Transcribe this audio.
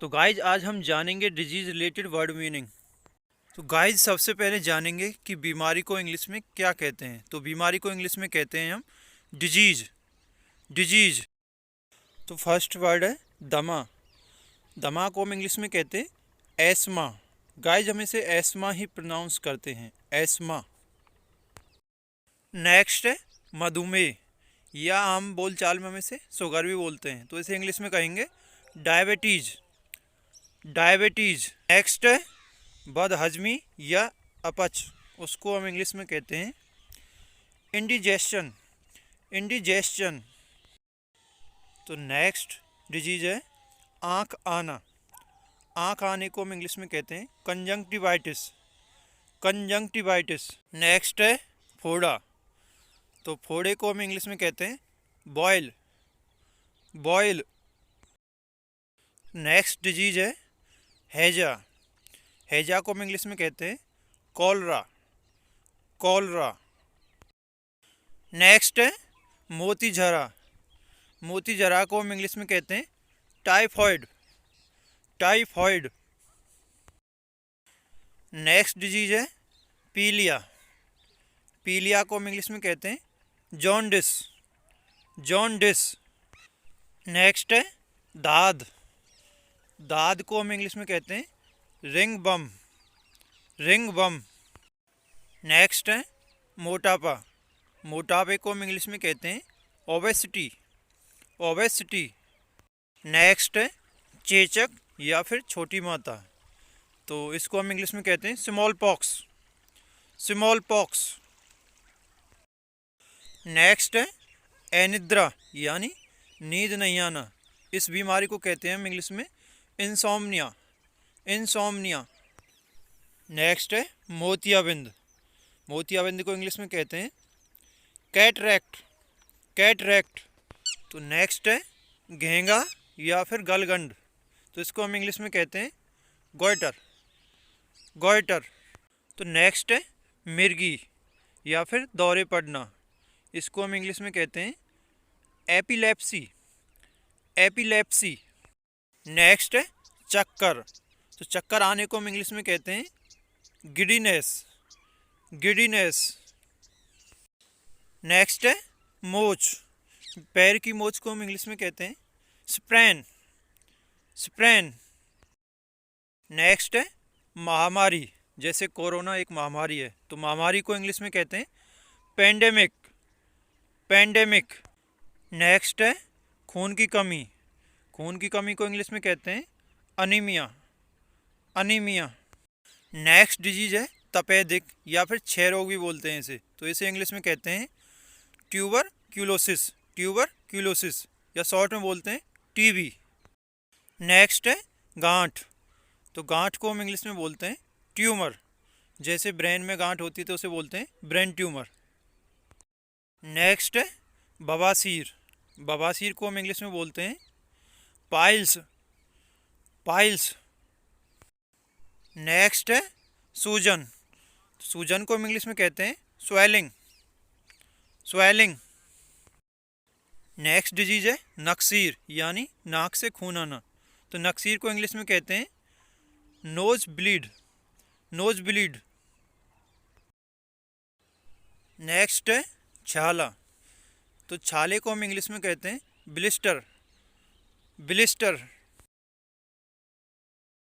तो गाइज आज हम जानेंगे डिजीज रिलेटेड वर्ड मीनिंग। तो गाइज सबसे पहले जानेंगे कि बीमारी को इंग्लिश में क्या कहते हैं। तो बीमारी को इंग्लिश में कहते हैं हम डिजीज। डिजीज। तो फर्स्ट वर्ड है दमा। दमा को हम इंग्लिश में कहते हैं एस्मा। गाइज हम इसे एस्मा ही प्रोनाउंस करते हैं, एस्मा। नेक्स्ट है मधुमेह, या आम बोलचाल में हम इसे शुगर भी बोलते हैं, तो इसे इंग्लिश में कहेंगे डायबिटीज। डायबिटीज। नेक्स्ट है बदहजमी या अपच, उसको हम इंग्लिश में कहते हैं इंडिजेशन। इंडिजेशन। तो नेक्स्ट डिजीज है आँख आना। आँख आने को हम इंग्लिश में कहते हैं कंजंक्टिवाइटिस। कंजंक्टिवाइटिस। नेक्स्ट है फोड़ा। तो फोड़े को हम इंग्लिश में कहते हैं बॉयल। बॉयल। नेक्स्ट डिजीज है हैजा। हैजा को हम इंग्लिश में कहते हैं कॉलरा। कॉलरा। नेक्स्ट है मोती झरा। मोती झरा को हम इंग्लिश में कहते हैं टाइफॉइड। टाइफॉइड। नेक्स्ट डिजीज है पीलिया। पीलिया को हम इंग्लिश में कहते हैं जॉन्डिस। जॉन्डिस। नेक्स्ट है दाद। दाद को हम इंग्लिश में कहते हैं रिंग बम। रिंग बम। नेक्स्ट है मोटापा। मोटापे को हम इंग्लिश में कहते हैं ओबेसिटी। ओबेसिटी। नेक्स्ट है चेचक या फिर छोटी माता, तो इसको हम इंग्लिश में कहते हैं small pox. Small pox. Next है अनिद्रा यानी नींद नहीं आना। इस बीमारी को कहते हैं हम इंग्लिश में इंसोम्निया। इंसोम्निया। नेक्स्ट है मोतियाबिंद। मोतियाबिंद को इंग्लिश में कहते हैं कैटरैक्ट। कैटरैक्ट। तो नेक्स्ट है घेंगा या फिर गलगंड, तो इसको हम इंग्लिश में कहते हैं गॉइटर। गॉइटर। तो नेक्स्ट है मिर्गी या फिर दौरे पड़ना, इसको हम इंग्लिश में कहते हैं एपिलेप्सी। एपिलेप्सी। नेक्स्ट है चक्कर। तो चक्कर आने को हम इंग्लिश में कहते हैं गिडीनेस। गिडीनेस। नेक्स्ट है मोच। पैर की मोच को हम इंग्लिश में कहते हैं स्प्रैन। स्प्रैन। नेक्स्ट है महामारी, जैसे कोरोना एक महामारी है, तो महामारी को इंग्लिश में कहते हैं पेंडेमिक। पेंडेमिक। नेक्स्ट है खून की कमी। खून की कमी को इंग्लिश में कहते हैं अनीमिया। अनीमिया। नेक्स्ट डिजीज है तपेदिक या फिर क्षय रोग भी बोलते हैं इसे, तो इसे इंग्लिश में कहते हैं ट्यूबरक्यूलोसिस। ट्यूबरक्यूलोसिस या शॉर्ट में बोलते हैं टीबी। नेक्स्ट है गांठ। तो गांठ को हम इंग्लिश में बोलते हैं ट्यूमर, जैसे ब्रेन में गांठ होती है तो उसे बोलते हैं ब्रेन ट्यूमर। नेक्स्ट है बवासीर। बवासीर को हम इंग्लिश में बोलते हैं पाइल्स। पाइल्स। नेक्स्ट है सूजन। सूजन को हम इंग्लिश में कहते हैं स्वेलिंग। स्वेलिंग। नेक्स्ट डिजीज है नक्सीर यानी नाक से खून आना, तो नक्सीर को इंग्लिश में कहते हैं nose bleed. Nose bleed. Next है छाला। तो छाले को हम इंग्लिश में कहते हैं ब्लिस्टर। ब्लिस्टर।